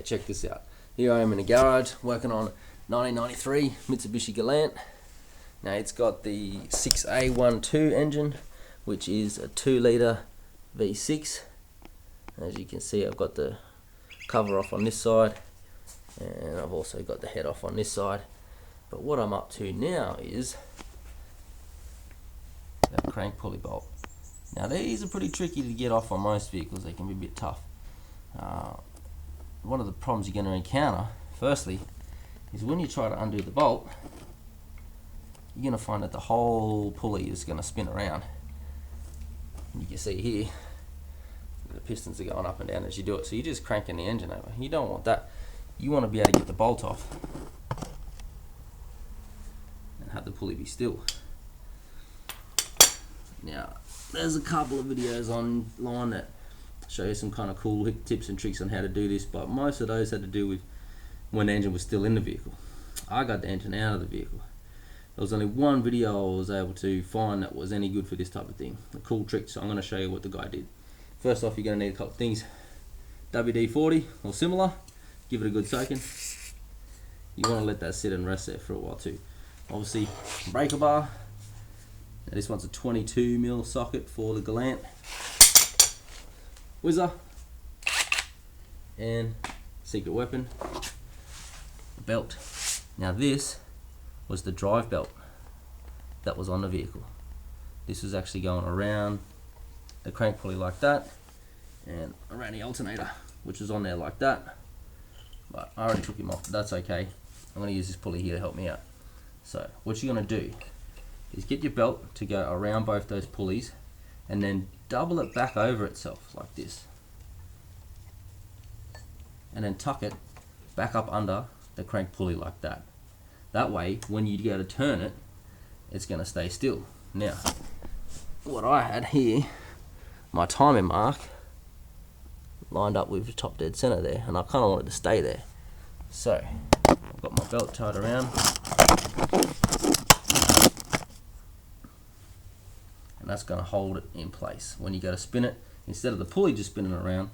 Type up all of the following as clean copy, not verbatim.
Okay, check this out. Here I am in a garage working on 1993 Mitsubishi Galant. Now it's got the 6A12 engine, which is a 2-litre V6. As you can see, I've got the cover off on this side, and I've also got the head off on this side. But what I'm up to now is that crank pulley bolt. Now these are pretty tricky to get off on most vehicles. They can be a bit tough. One of the problems you're going to encounter, firstly, is when you try to undo the bolt, you're going to find that the whole pulley is going to spin around. And you can see here, the pistons are going up and down as you do it. So you're just cranking the engine over. You don't want that. You want to be able to get the bolt off and have the pulley be still. Now, there's a couple of videos online that show you some kind of cool tips and tricks on how to do this, but most of those had to do with when the engine was still in the vehicle. I got the engine out of the vehicle. There was only one video I was able to find that was any good for this type of thing, a cool trick, so I'm going to show you what the guy did. First off, you're going to need a couple of things. WD-40 or similar, give it a good soaking. You want to let that sit and rest there for a while too. Obviously, breaker bar. Now this one's a 22mm socket for the Galant. Whizzer. And secret weapon, the belt. Now this was the drive belt that was on the vehicle. This was actually going around the crank pulley like that, and around the alternator, which was on there like that. But I already took him off, but that's okay. I'm going to use this pulley here to help me out. So what you're going to do is get your belt to go around both those pulleys, and then double it back over itself like this, and then tuck it back up under the crank pulley like that. That way, when you go to turn it, it's going to stay still. Now, what I had here, my timing mark lined up with the top dead center there, and I kind of wanted to stay there. So, I've got my belt tied around, and that's going to hold it in place. When you go to spin it, instead of the pulley just spinning around,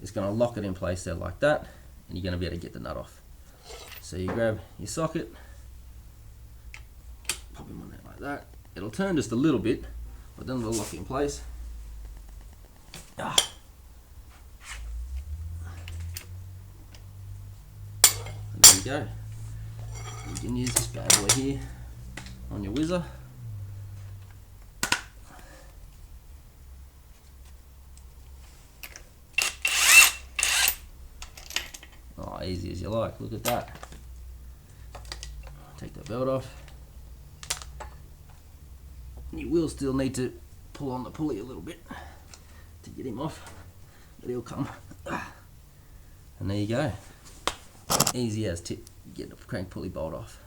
it's going to lock it in place there like that, and you're going to be able to get the nut off. So you grab your socket, pop him on there like that. It'll turn just a little bit, but then it'll lock it in place. And there you go. You can use this bad boy here on your whizzer. Oh, easy as you like. Look at that. Take the belt off. You will still need to pull on the pulley a little bit to get him off, but he'll come. And there you go. Easy as tip, get the crank pulley bolt off.